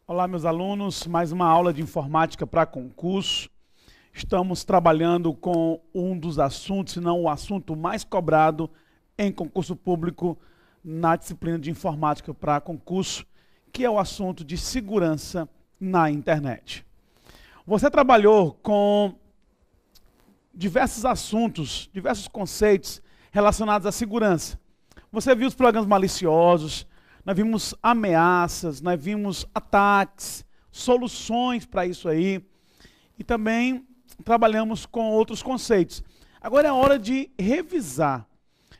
Olá, meus alunos, mais uma aula de informática para concurso. Estamos trabalhando com um dos assuntos, se não o assunto mais cobrado em concurso público na disciplina de informática para concurso, que é o assunto de segurança na internet. Você trabalhou com diversos assuntos, diversos conceitos relacionados à segurança. Você viu os programas maliciosos, nós vimos ameaças, nós vimos ataques, soluções para isso aí. E também trabalhamos com outros conceitos. Agora é hora de revisar.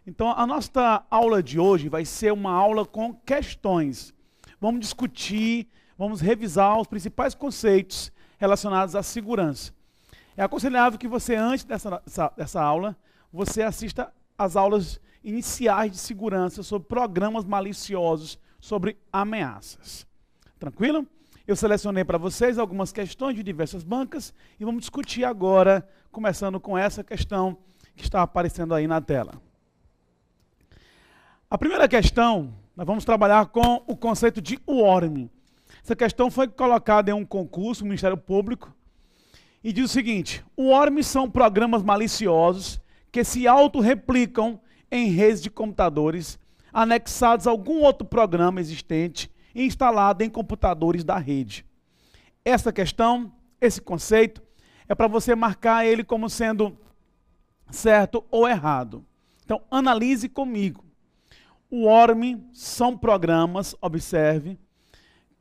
Então a nossa aula de hoje vai ser uma aula com questões. Vamos discutir, vamos revisar os principais conceitos relacionados à segurança. É aconselhável que você, antes dessa aula, você assista às aulas iniciais de segurança sobre programas maliciosos, sobre ameaças. Tranquilo? Eu selecionei para vocês algumas questões de diversas bancas e vamos discutir agora, começando com essa questão que está aparecendo aí na tela. A primeira questão, nós vamos trabalhar com o conceito de warning. Essa questão foi colocada em um concurso do Ministério Público e diz o seguinte: warning são programas maliciosos que se autorreplicam em redes de computadores, anexados a algum outro programa existente e instalado em computadores da rede. Essa questão, esse conceito, é para você marcar ele como sendo certo ou errado. Então, analise comigo. O warning são programas, observe,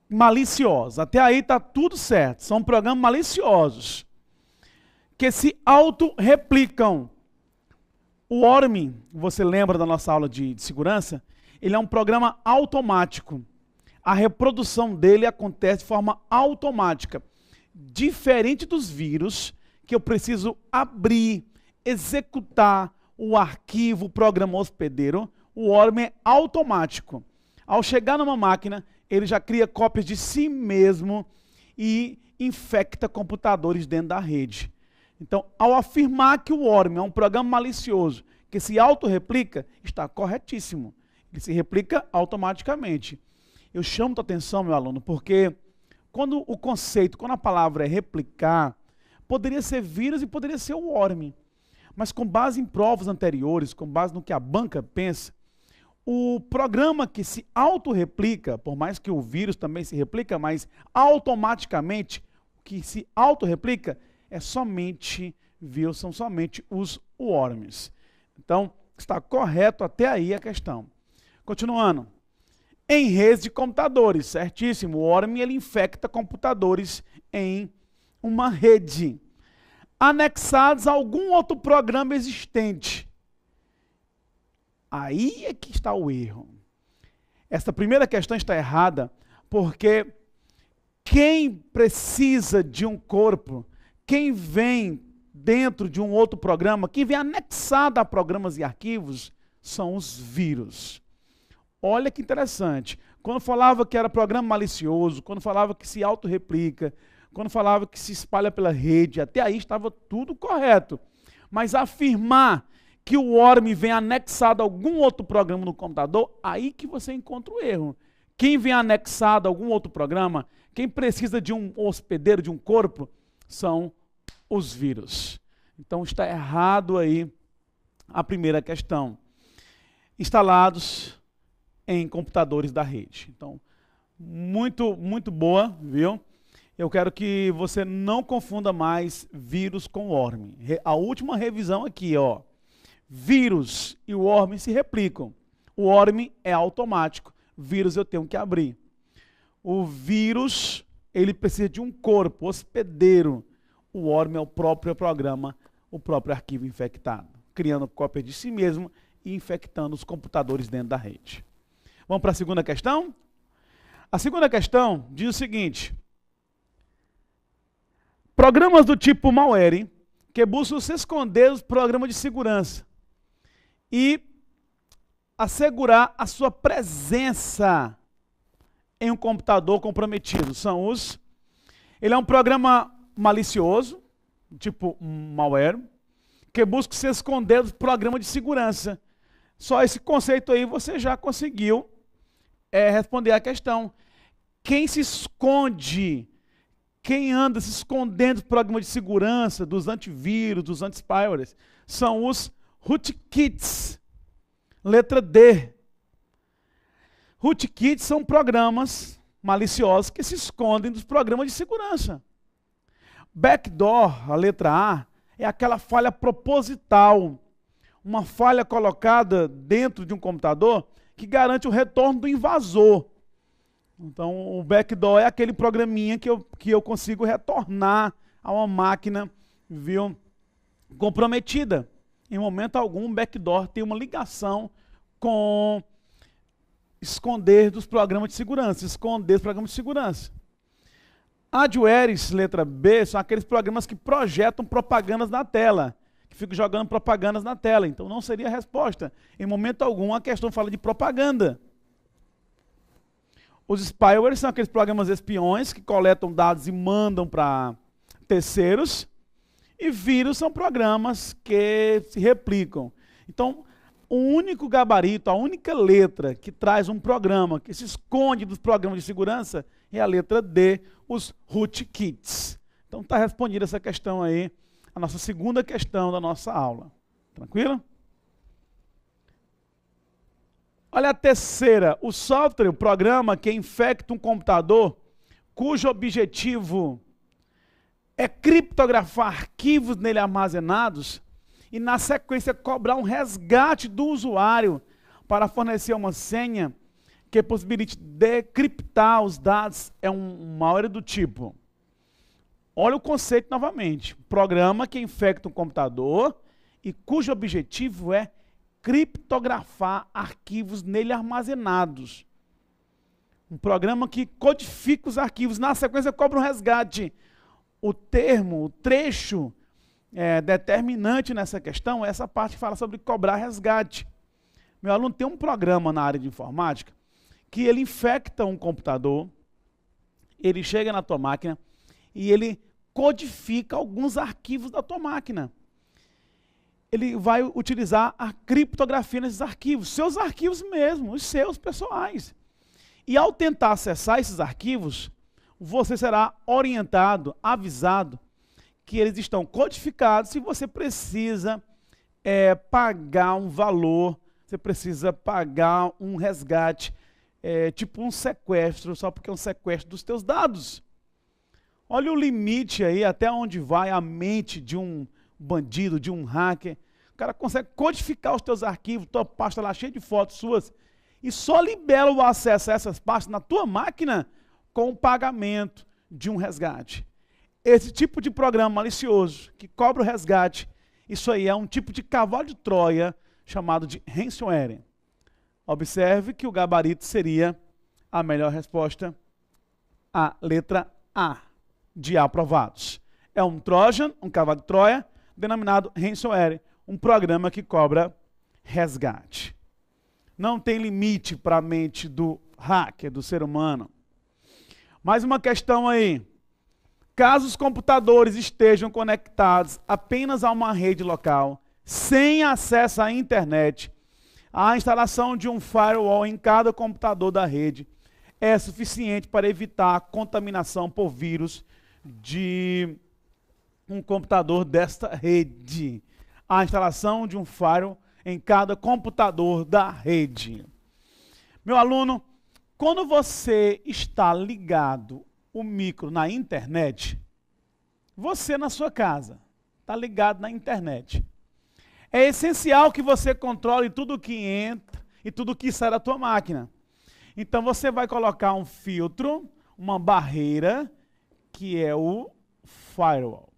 maliciosos. Até aí está tudo certo. São programas maliciosos que se autorreplicam. O warning, você lembra da nossa aula de segurança? Ele é um programa automático. A reprodução dele acontece de forma automática. Diferente dos vírus, que eu preciso abrir, executar o arquivo, o programa hospedeiro, o warning é automático. Ao chegar numa máquina, ele já cria cópias de si mesmo e infecta computadores dentro da rede. Então, ao afirmar que o warning é um programa malicioso que se autorreplica, está corretíssimo. Ele se replica automaticamente. Eu chamo a atenção, meu aluno, porque quando o conceito, quando a palavra é replicar, poderia ser vírus e poderia ser o warning. Mas com base em provas anteriores, com base no que a banca pensa, o programa que se autorreplica, por mais que o vírus também se replica, mas automaticamente, o que se autorreplica é somente vírus, são somente os warnings. Então, está correto até aí a questão. Continuando. Em redes de computadores, certíssimo. O warning, ele infecta computadores em uma rede. Anexados a algum outro programa existente. Aí é que está o erro. Essa primeira questão está errada, porque quem precisa de um corpo, quem vem dentro de um outro programa, quem vem anexado a programas e arquivos, são os vírus. Olha que interessante. Quando falava que era programa malicioso, quando falava que se autorreplica, quando falava que se espalha pela rede, até aí estava tudo correto. Mas afirmar que o warning vem anexado a algum outro programa no computador, aí que você encontra o erro. Quem vem anexado a algum outro programa, quem precisa de um hospedeiro, de um corpo, são os vírus. Então está errado aí a primeira questão. Instalados em computadores da rede. Então, muito boa, viu? Eu quero que você não confunda mais vírus com warning. A última revisão aqui, ó. Vírus e warning se replicam. O warning é automático. Vírus eu tenho que abrir. O vírus, ele precisa de um corpo hospedeiro. O warning é o próprio programa, o próprio arquivo infectado, criando cópia de si mesmo e infectando os computadores dentro da rede. Vamos para a segunda questão? A segunda questão diz o seguinte: programas do tipo malware que buscam se esconder dos programas de segurança e assegurar a sua presença em um computador comprometido. São os... Ele é um programa malicioso, tipo malware, que busca se esconder dos programas de segurança. Só esse conceito aí você já conseguiu responder a questão. Quem se esconde, quem anda se escondendo dos programas de segurança, dos antivírus, dos anti-spyware, são os rootkits. Letra D. Rootkits são programas maliciosos que se escondem dos programas de segurança. Backdoor, a letra A, é aquela falha proposital, uma falha colocada dentro de um computador que garante o retorno do invasor. Então, o backdoor é aquele programinha que eu consigo retornar a uma máquina, viu, comprometida. Em momento algum, o backdoor tem uma ligação com esconder dos programas de segurança, esconder os programas de segurança. Adwares, letra B, são aqueles programas que projetam propagandas na tela, que ficam jogando propagandas na tela. Então não seria a resposta. Em momento algum a questão fala de propaganda. Os spyware são aqueles programas espiões que coletam dados e mandam para terceiros. E vírus são programas que se replicam. Então, o único gabarito, a única letra que traz um programa que se esconde dos programas de segurança é a letra D, os rootkits. Então está respondida essa questão aí, a nossa segunda questão da nossa aula. Tranquilo? Olha a terceira, o software, o programa que infecta um computador cujo objetivo é criptografar arquivos nele armazenados e na sequência cobrar um resgate do usuário para fornecer uma senha que possibilite decriptar os dados, é um malware do tipo. Olha o conceito novamente. Programa que infecta um computador e cujo objetivo é criptografar arquivos nele armazenados. Um programa que codifica os arquivos, na sequência cobra um resgate. O termo, o trecho determinante nessa questão é essa parte que fala sobre cobrar resgate. Meu aluno tem um programa na área de informática que ele infecta um computador, ele chega na tua máquina e ele codifica alguns arquivos da tua máquina. Ele vai utilizar a criptografia nesses arquivos, seus arquivos mesmo, os seus pessoais. E ao tentar acessar esses arquivos, você será orientado, avisado, que eles estão codificados e você precisa pagar um valor, você precisa pagar um resgate, tipo um sequestro, só porque é um sequestro dos teus dados. Olha o limite aí, até onde vai a mente de um bandido, de um hacker. O cara consegue codificar os teus arquivos, tua pasta lá cheia de fotos suas, e só libera o acesso a essas pastas na tua máquina com o pagamento de um resgate. Esse tipo de programa malicioso, que cobra o resgate, isso aí é um tipo de cavalo de Troia, chamado de ransomware. Observe que o gabarito seria a melhor resposta, a letra A, de aprovados. É um Trojan, um cavalo de Troia, denominado ransomware, um programa que cobra resgate. Não tem limite para a mente do hacker, do ser humano. Mais uma questão aí. Caso os computadores estejam conectados apenas a uma rede local, sem acesso à internet, a instalação de um firewall em cada computador da rede é suficiente para evitar a contaminação por vírus de um computador desta rede. A instalação de um firewall em cada computador da rede. Meu aluno, quando você está ligado o micro na internet, você na sua casa está ligado na internet. É essencial que você controle tudo que entra e tudo que sai da tua máquina. Então você vai colocar um filtro, uma barreira, que é o firewall.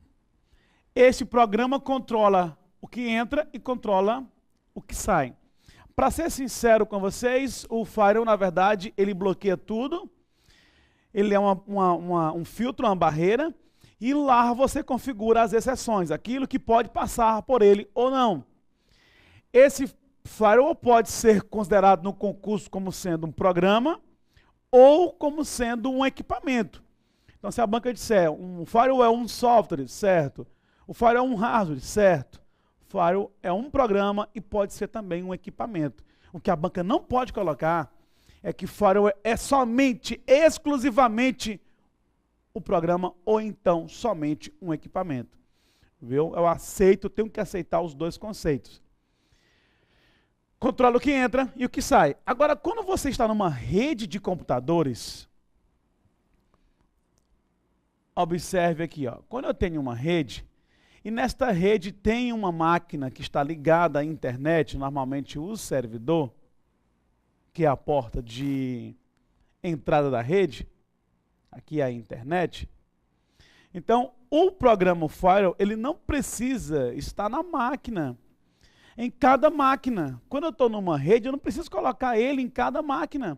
Esse programa controla o que entra e controla o que sai. Para ser sincero com vocês, o firewall, na verdade, ele bloqueia tudo. Ele é um filtro, uma barreira, e lá você configura as exceções, aquilo que pode passar por ele ou não. Esse firewall pode ser considerado no concurso como sendo um programa ou como sendo um equipamento. Então, se a banca disser, um firewall é um software, certo? O firewall é um hardware, certo? O firewall é um programa e pode ser também um equipamento. O que a banca não pode colocar é que firewall é somente, exclusivamente o programa ou então somente um equipamento. Viu? Eu aceito, tenho que aceitar os dois conceitos. Controla o que entra e o que sai. Agora, quando você está numa rede de computadores, observe aqui, ó. Quando eu tenho uma rede, e nesta rede tem uma máquina que está ligada à internet, normalmente o servidor, que é a porta de entrada da rede, aqui é a internet. Então, o programa firewall, ele não precisa estar na máquina, em cada máquina. Quando eu estou numa rede, eu não preciso colocar ele em cada máquina,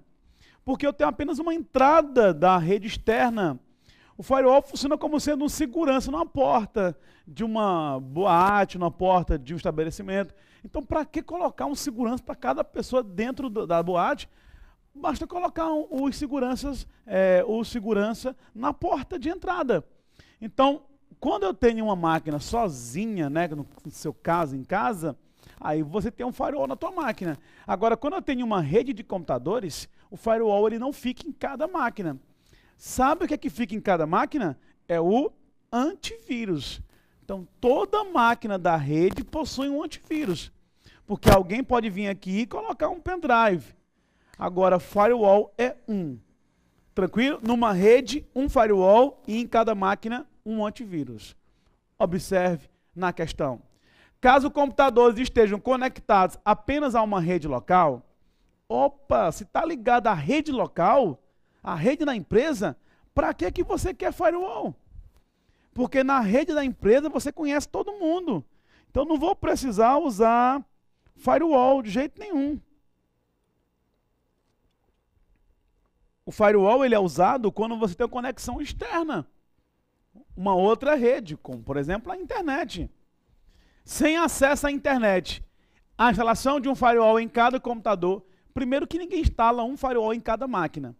porque eu tenho apenas uma entrada da rede externa. O firewall funciona como sendo um segurança numa porta de uma boate, numa porta de um estabelecimento. Então, para que colocar um segurança para cada pessoa dentro da boate? Basta colocar o segurança na porta de entrada. Então, quando eu tenho uma máquina sozinha, né, no seu caso, em casa, aí você tem um firewall na tua máquina. Agora, quando eu tenho uma rede de computadores, o firewall ele não fica em cada máquina. Sabe o que é que fica em cada máquina? É o antivírus. Então, toda máquina da rede possui um antivírus. Porque alguém pode vir aqui e colocar um pendrive. Agora, firewall é um. Tranquilo? Numa rede, um firewall e em cada máquina, um antivírus. Observe na questão. Caso computadores estejam conectados apenas a uma rede local, se está ligado à rede local, a rede da empresa, para que você quer firewall? Porque na rede da empresa você conhece todo mundo. Então não vou precisar usar firewall de jeito nenhum. O firewall ele é usado quando você tem uma conexão externa. Uma outra rede, como por exemplo a internet. Sem acesso à internet, a instalação de um firewall em cada computador, primeiro que ninguém instala um firewall em cada máquina.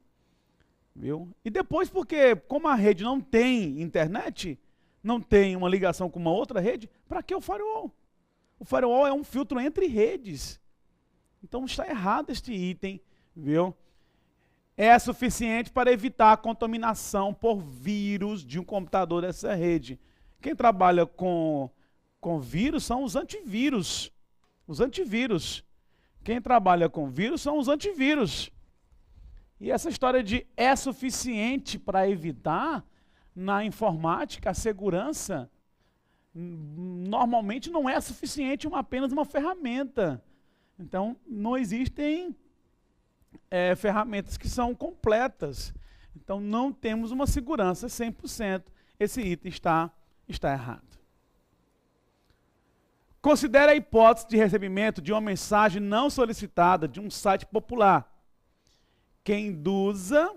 Viu? E depois porque, como a rede não tem internet, não tem uma ligação com uma outra rede, para que o firewall? O firewall é um filtro entre redes. Então está errado este item, viu? É suficiente para evitar a contaminação por vírus de um computador dessa rede. Quem trabalha com vírus são os antivírus. Os antivírus. Quem trabalha com vírus são os antivírus. E essa história de é suficiente para evitar, na informática, a segurança, normalmente não é suficiente apenas uma ferramenta. Então, não existem ferramentas que são completas. Então, não temos uma segurança 100%. Esse item está errado. Considere a hipótese de recebimento de uma mensagem não solicitada de um site popular, que induza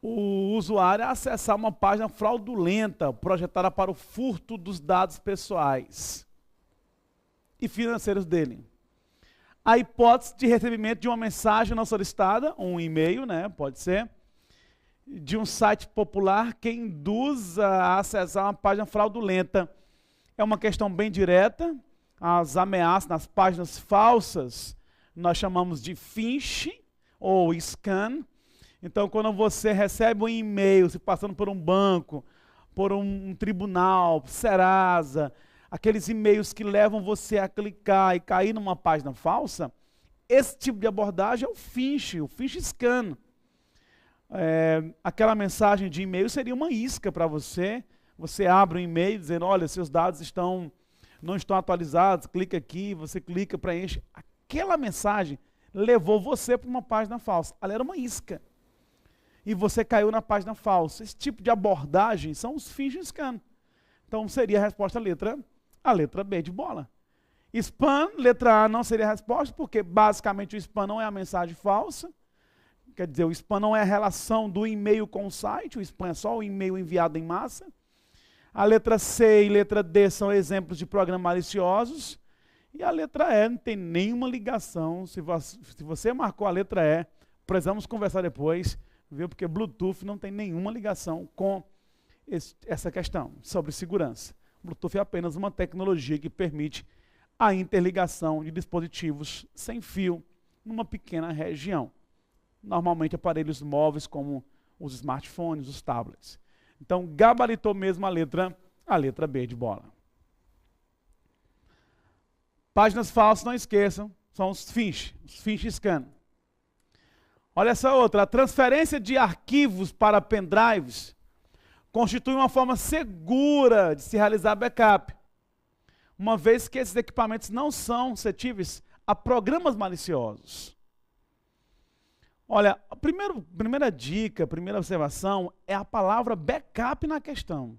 o usuário a acessar uma página fraudulenta projetada para o furto dos dados pessoais e financeiros dele. A hipótese de recebimento de uma mensagem não solicitada, um e-mail, né, pode ser, de um site popular que induza a acessar uma página fraudulenta. É uma questão bem direta. As ameaças nas páginas falsas nós chamamos de phishing ou scan. Então, quando você recebe um e-mail, se passando por um banco, por um tribunal, Serasa, aqueles e-mails que levam você a clicar e cair numa página falsa, esse tipo de abordagem é o phishing scan. Aquela mensagem de e-mail seria uma isca para você. Você abre um e-mail dizendo, olha, seus dados não estão atualizados, clica aqui, você clica, preenche. Aquela mensagem levou você para uma página falsa. Ela era uma isca. E você caiu na página falsa. Esse tipo de abordagem são os phishing scan. Então seria a resposta a letra B de bola. Spam, letra A não seria a resposta, porque basicamente o spam não é a mensagem falsa. Quer dizer, o spam não é a relação do e-mail com o site, o spam é só o e-mail enviado em massa. A letra C e letra D são exemplos de programas maliciosos. E a letra E não tem nenhuma ligação. Se você marcou a letra E, precisamos conversar depois, viu? Porque Bluetooth não tem nenhuma ligação com essa questão sobre segurança. Bluetooth é apenas uma tecnologia que permite a interligação de dispositivos sem fio numa pequena região. normalmente aparelhos móveis como os smartphones, os tablets. Então, gabaritou mesmo a letra B de bola. Páginas falsas, não esqueçam, são os finch scan. Olha essa outra, a transferência de arquivos para pendrives constitui uma forma segura de se realizar backup, uma vez que esses equipamentos não são suscetíveis a programas maliciosos. Olha, a primeira dica, a primeira observação é a palavra backup na questão.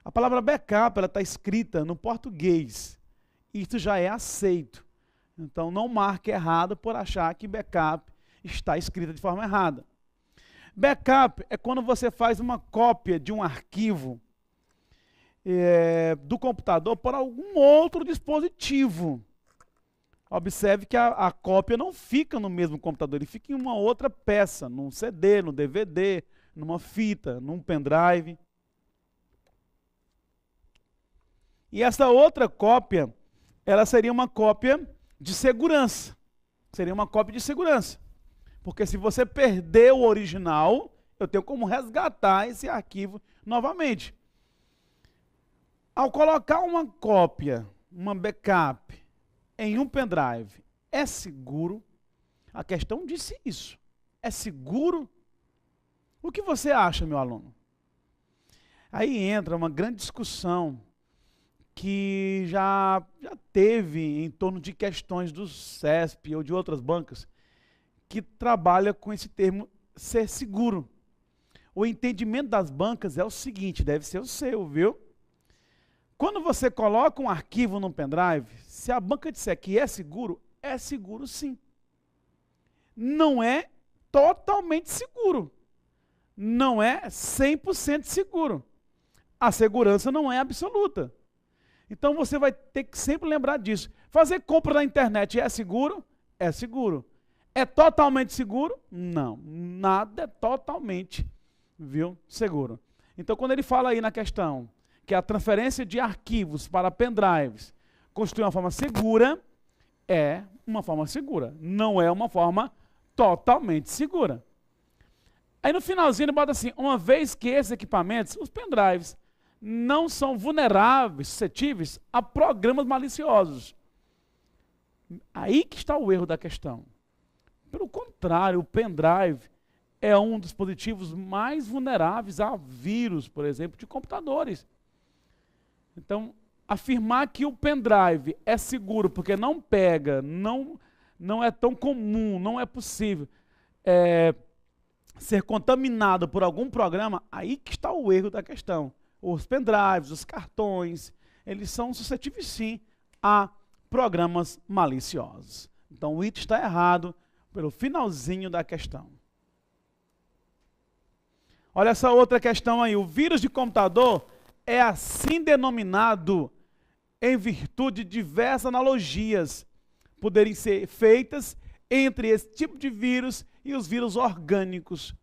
A palavra backup está escrita no português. Isso já é aceito. Então, não marque errado por achar que backup está escrita de forma errada. Backup é quando você faz uma cópia de um arquivo do computador por algum outro dispositivo. Observe que a cópia não fica no mesmo computador, ele fica em uma outra peça, num CD, no DVD, numa fita, num pendrive. E essa outra cópia, ela seria uma cópia de segurança. Seria uma cópia de segurança. Porque se você perder o original, eu tenho como resgatar esse arquivo novamente. Ao colocar uma cópia, uma backup, em um pendrive, é seguro? A questão disse isso. É seguro? O que você acha, meu aluno? Aí entra uma grande discussão que já teve em torno de questões do CESP ou de outras bancas que trabalha com esse termo ser seguro. O entendimento das bancas é o seguinte, deve ser o seu, viu? Quando você coloca um arquivo num pendrive, se a banca disser que é seguro sim. Não é totalmente seguro. Não é 100% seguro. A segurança não é absoluta. Então você vai ter que sempre lembrar disso. Fazer compra na internet é seguro? É seguro. É totalmente seguro? Não. Nada é totalmente, seguro. Então quando ele fala aí na questão que a transferência de arquivos para pendrives constitui uma forma segura, é uma forma segura. Não é uma forma totalmente segura. Aí no finalzinho ele bota assim, uma vez que esses equipamentos, os pendrives, não são vulneráveis, suscetíveis a programas maliciosos. Aí que está o erro da questão. Pelo contrário, o pendrive é um dos dispositivos mais vulneráveis a vírus, por exemplo, de computadores. Então, afirmar que o pendrive é seguro porque não pega, não é tão comum, não é possível ser contaminado por algum programa, aí que está o erro da questão. Os pendrives, os cartões, eles são suscetíveis sim a programas maliciosos. Então o item está errado pelo finalzinho da questão. Olha essa outra questão aí, o vírus de computador é assim denominado em virtude de diversas analogias poderem ser feitas entre esse tipo de vírus e os vírus orgânicos.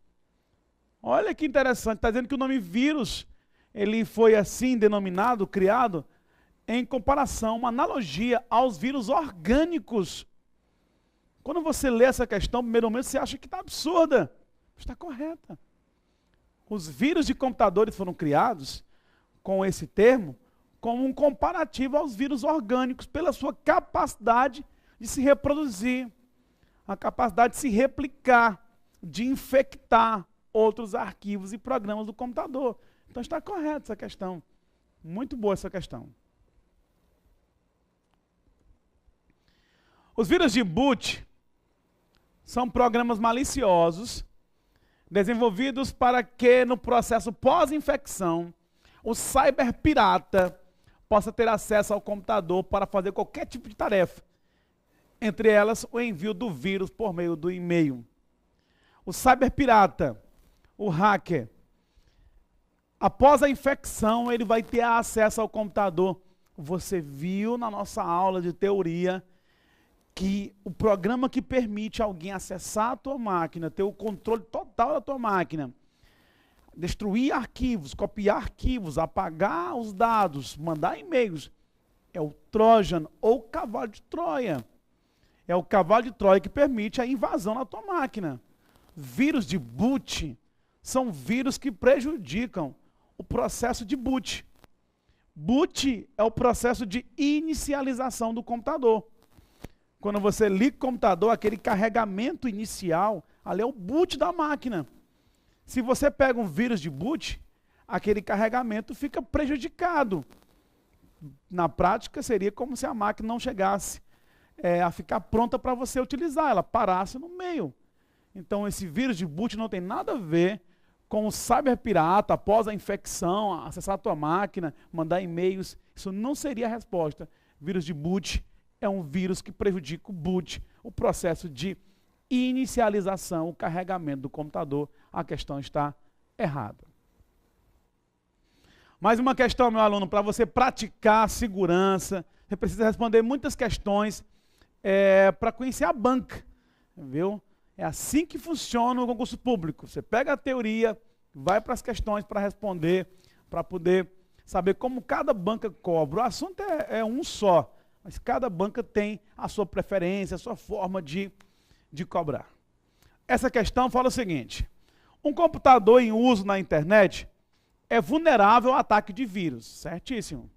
Olha que interessante, está dizendo que o nome vírus, ele foi assim denominado, criado, em comparação, uma analogia aos vírus orgânicos. Quando você lê essa questão, no primeiro momento você acha que está absurda. Está correta. Os vírus de computadores foram criados com esse termo como um comparativo aos vírus orgânicos, pela sua capacidade de se reproduzir, a capacidade de se replicar, de infectar outros arquivos e programas do computador. Então está correta essa questão. Muito boa essa questão. Os vírus de boot são programas maliciosos desenvolvidos para que no processo pós-infecção o cyberpirata possa ter acesso ao computador para fazer qualquer tipo de tarefa, entre elas o envio do vírus por meio do e-mail. O cyberpirata, o hacker, após a infecção, ele vai ter acesso ao computador. Você viu na nossa aula de teoria que o programa que permite alguém acessar a tua máquina, ter o controle total da tua máquina, destruir arquivos, copiar arquivos, apagar os dados, mandar e-mails, é o Trojan ou cavalo de Troia. É o cavalo de Troia que permite a invasão na tua máquina. vírus de boot são vírus que prejudicam o processo de boot. Boot é o processo de inicialização do computador. Quando você liga o computador, aquele carregamento inicial, ali é o boot da máquina. Se você pega um vírus de boot, aquele carregamento fica prejudicado. Na prática, seria como se a máquina não chegasse a ficar pronta para você utilizar, ela parasse no meio. Então, esse vírus de boot não tem nada a ver com o cyberpirata, após a infecção, acessar a tua máquina, mandar e-mails. Isso não seria a resposta. Vírus de boot é um vírus que prejudica o boot, o processo de inicialização, o carregamento do computador. A questão está errada. Mais uma questão, meu aluno, para você praticar segurança, você precisa responder muitas questões para conhecer a banca, viu? É assim que funciona o concurso público. Você pega a teoria, vai para as questões para responder, para poder saber como cada banca cobra. O assunto é um só, mas cada banca tem a sua preferência, a sua forma de cobrar. Essa questão fala o seguinte: um computador em uso na internet é vulnerável ao ataque de vírus, certíssimo.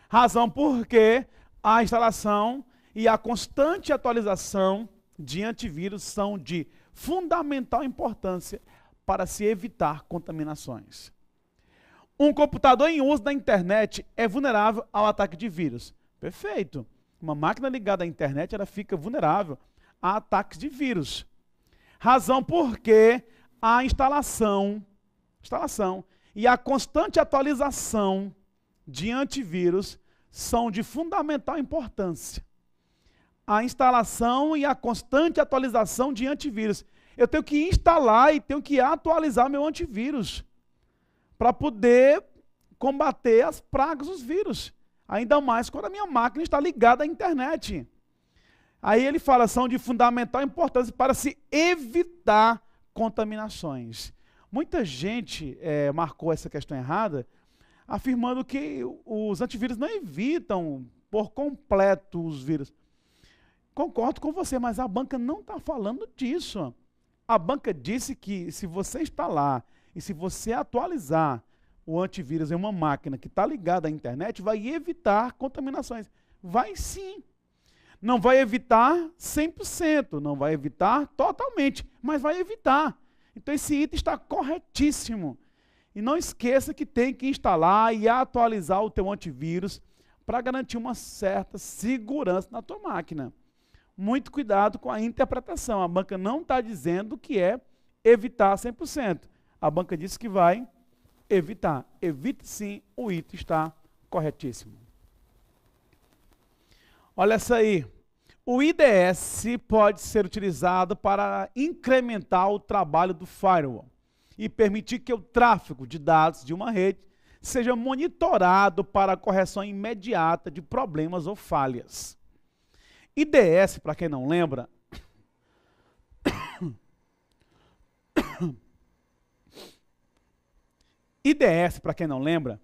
Razão porque a instalação e a constante atualização de antivírus são de fundamental importância para se evitar contaminações. Um computador em uso na internet é vulnerável ao ataque de vírus. Perfeito. Uma máquina ligada à internet, ela fica vulnerável a ataques de vírus. Razão porque a instalação e a constante atualização de antivírus são de fundamental importância. A instalação e a constante atualização de antivírus. Eu tenho que instalar e tenho que atualizar meu antivírus para poder combater as pragas dos vírus. Ainda mais quando a minha máquina está ligada à internet. Aí ele fala, são de fundamental importância para se evitar contaminações. Muita gente marcou essa questão errada, afirmando que os antivírus não evitam por completo os vírus. Concordo com você, mas a banca não está falando disso. A banca disse que se você instalar e se você atualizar o antivírus em uma máquina que está ligada à internet, vai evitar contaminações. Vai sim. Não vai evitar 100%, não vai evitar totalmente, mas vai evitar. Então esse item está corretíssimo. E não esqueça que tem que instalar e atualizar o teu antivírus para garantir uma certa segurança na tua máquina. Muito cuidado com a interpretação. A banca não está dizendo que é evitar 100%. A banca disse que vai evitar. Evite sim, o item está corretíssimo. Olha essa aí. O IDS pode ser utilizado para incrementar o trabalho do firewall e permitir que o tráfego de dados de uma rede seja monitorado para a correção imediata de problemas ou falhas. IDS, para quem não lembra, IDS, para quem não lembra,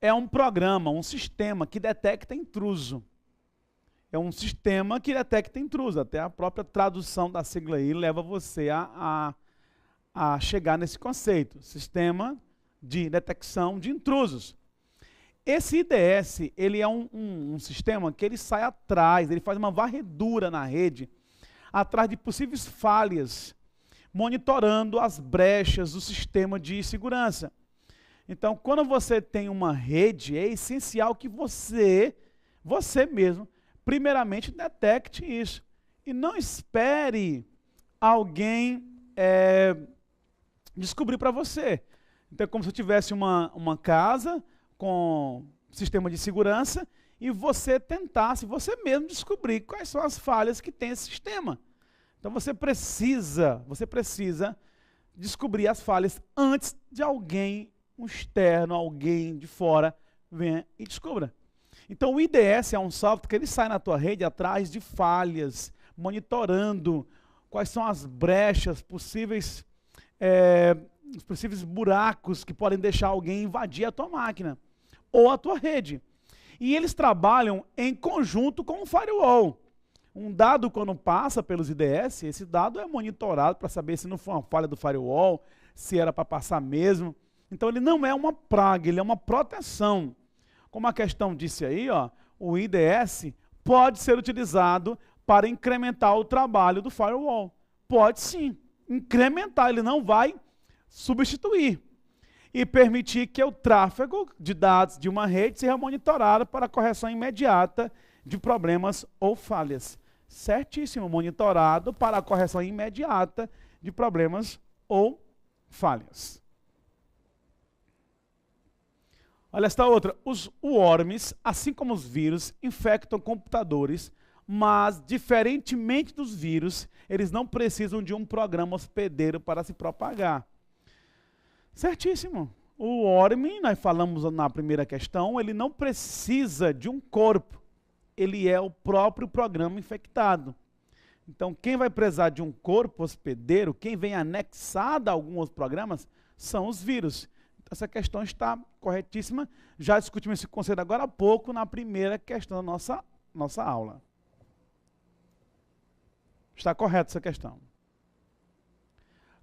é um programa, um sistema que detecta intruso. É um sistema que detecta intruso. Até a própria tradução da sigla aí leva você a chegar nesse conceito. Sistema de detecção de intrusos. Esse IDS, ele é um sistema que ele sai atrás, ele faz uma varredura na rede, atrás de possíveis falhas, monitorando as brechas do sistema de segurança. Então, quando você tem uma rede, é essencial que você mesmo, primeiramente, detecte isso. E não espere alguém descobrir para você. Então, é como se eu tivesse uma casa com sistema de segurança e você tentasse, você mesmo descobrir quais são as falhas que tem esse sistema. Então, você precisa descobrir as falhas antes de alguém, um externo, alguém de fora, venha e descubra. Então, o IDS é um software que ele sai na tua rede atrás de falhas, monitorando quais são as brechas, possíveis buracos que podem deixar alguém invadir a tua máquina ou a tua rede. E eles trabalham em conjunto com o firewall. Um dado, quando passa pelos IDS, esse dado é monitorado para saber se não foi uma falha do firewall, se era para passar mesmo. Então, ele não é uma praga, ele é uma proteção. Como a questão disse aí, ó, o IDS pode ser utilizado para incrementar o trabalho do firewall. Pode sim, incrementar, ele não vai substituir. E permitir que o tráfego de dados de uma rede seja monitorado para a correção imediata de problemas ou falhas. Certíssimo, monitorado para a correção imediata de problemas ou falhas. Olha esta outra. Os worms, assim como os vírus, infectam computadores, mas, diferentemente dos vírus, eles não precisam de um programa hospedeiro para se propagar. Certíssimo. O worm, nós falamos na primeira questão, ele não precisa de um corpo. Ele é o próprio programa infectado. Então, quem vai precisar de um corpo hospedeiro, quem vem anexado a alguns programas, são os vírus. Então, essa questão está corretíssima. Já discutimos esse conceito agora há pouco, na primeira questão da nossa aula. Está correta essa questão.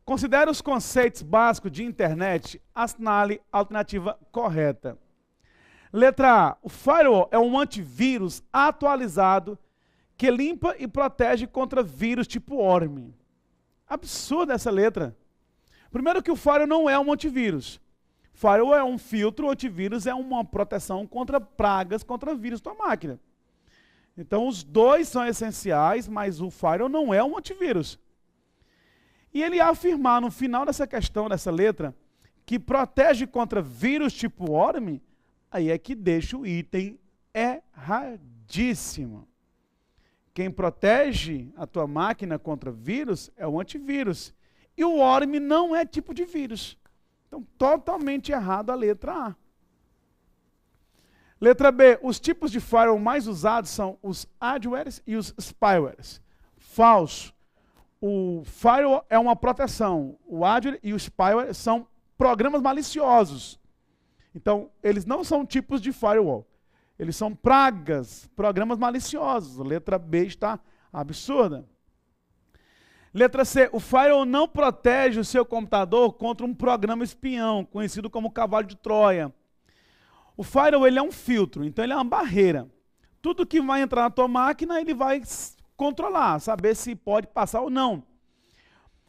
Considere os conceitos básicos de internet, assinale a alternativa correta. Letra A. O firewall é um antivírus atualizado que limpa e protege contra vírus tipo worm. Absurda essa letra. Primeiro que o firewall não é um antivírus. Firewall é um filtro, o antivírus é uma proteção contra pragas, contra vírus da máquina. Então os dois são essenciais, mas o firewall não é um antivírus. E ele afirmar no final dessa questão, dessa letra, que protege contra vírus tipo worm, aí é que deixa o item erradíssimo. Quem protege a tua máquina contra vírus é o antivírus. E o worm não é tipo de vírus. Então, totalmente errado a letra A. Letra B. Os tipos de firewall mais usados são os adwares e os spywares. Falso. O firewall é uma proteção. O adware e o spyware são programas maliciosos. Então, eles não são tipos de firewall. Eles são pragas, programas maliciosos. A letra B está absurda. Letra C. O firewall não protege o seu computador contra um programa espião, conhecido como cavalo de Troia. O firewall ele é um filtro, então ele é uma barreira. Tudo que vai entrar na tua máquina, ele vai controlar, saber se pode passar ou não.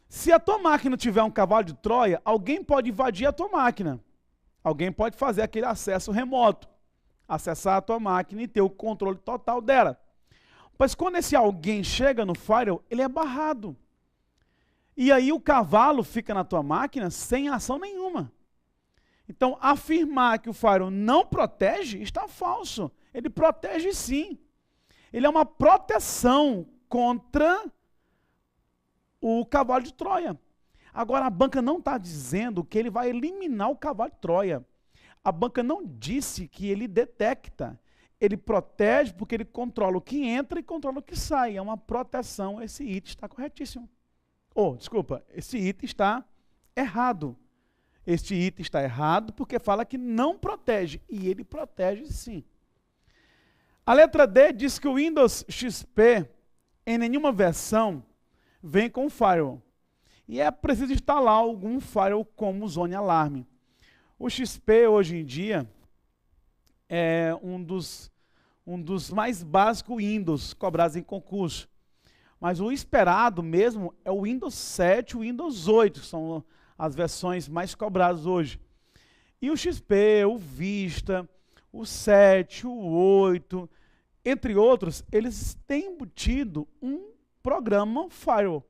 Se a tua máquina tiver um cavalo de Troia, alguém pode invadir a tua máquina. Alguém pode fazer aquele acesso remoto, acessar a tua máquina e ter o controle total dela. Mas quando esse alguém chega no firewall, ele é barrado. E aí o cavalo fica na tua máquina sem ação nenhuma. Então, afirmar que o firewall não protege está falso. Ele protege sim. Ele é uma proteção contra o cavalo de Troia. Agora, a banca não está dizendo que ele vai eliminar o cavalo de Troia. A banca não disse que ele detecta. Ele protege porque ele controla o que entra e controla o que sai. É uma proteção. Esse item está corretíssimo. Desculpa, esse item está errado. Este item está errado porque fala que não protege. E ele protege sim. A letra D diz que o Windows XP, em nenhuma versão, vem com firewall. E é preciso instalar algum firewall como Zone Alarm. O XP, hoje em dia, é um dos mais básicos Windows cobrados em concurso. Mas o esperado mesmo é o Windows 7 e o Windows 8, que são as versões mais cobradas hoje. E o XP, o Vista, o 7, o 8, entre outros, eles têm embutido um programa firewall.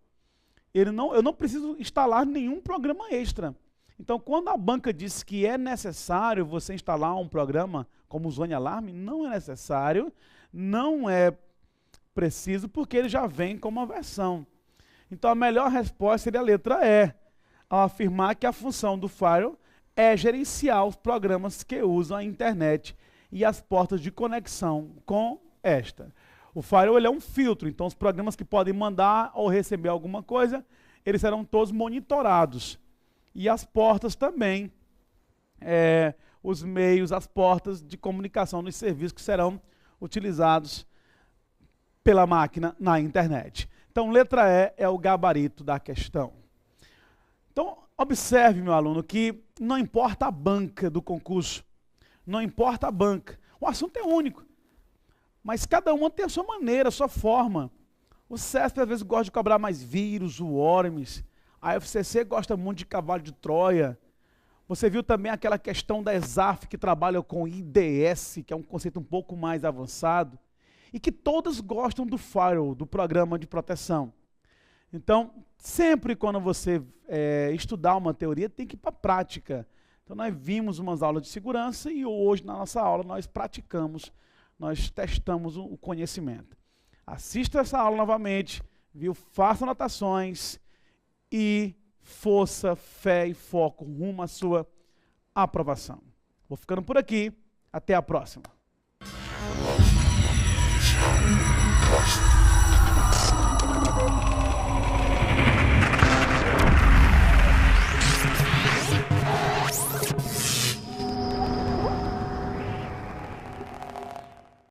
Eu não preciso instalar nenhum programa extra. Então, quando a banca diz que é necessário você instalar um programa como o Zone Alarm, não é necessário, não é preciso, porque ele já vem com uma versão. Então, a melhor resposta seria a letra E, ao afirmar que a função do firewall é gerenciar os programas que usam a internet e as portas de conexão com esta. O firewall ele é um filtro, então os programas que podem mandar ou receber alguma coisa, eles serão todos monitorados. E as portas também, os meios, as portas de comunicação dos serviços que serão utilizados pela máquina na internet. Então, letra E é o gabarito da questão. Então, observe, meu aluno, que não importa a banca do concurso, não importa a banca, o assunto é único, mas cada uma tem a sua maneira, a sua forma. O CESP às vezes gosta de cobrar mais vírus, o ORMS, a UFCC gosta muito de cavalo de Troia. Você viu também aquela questão da ESAF que trabalha com IDS, que é um conceito um pouco mais avançado, e que todas gostam do firewall, do programa de proteção. Então, sempre quando você estudar uma teoria, tem que ir para a prática. Então, nós vimos umas aulas de segurança e hoje, na nossa aula, nós praticamos, nós testamos o conhecimento. Assista essa aula novamente, viu? Faça anotações e força, fé e foco rumo à sua aprovação. Vou ficando por aqui. Até a próxima.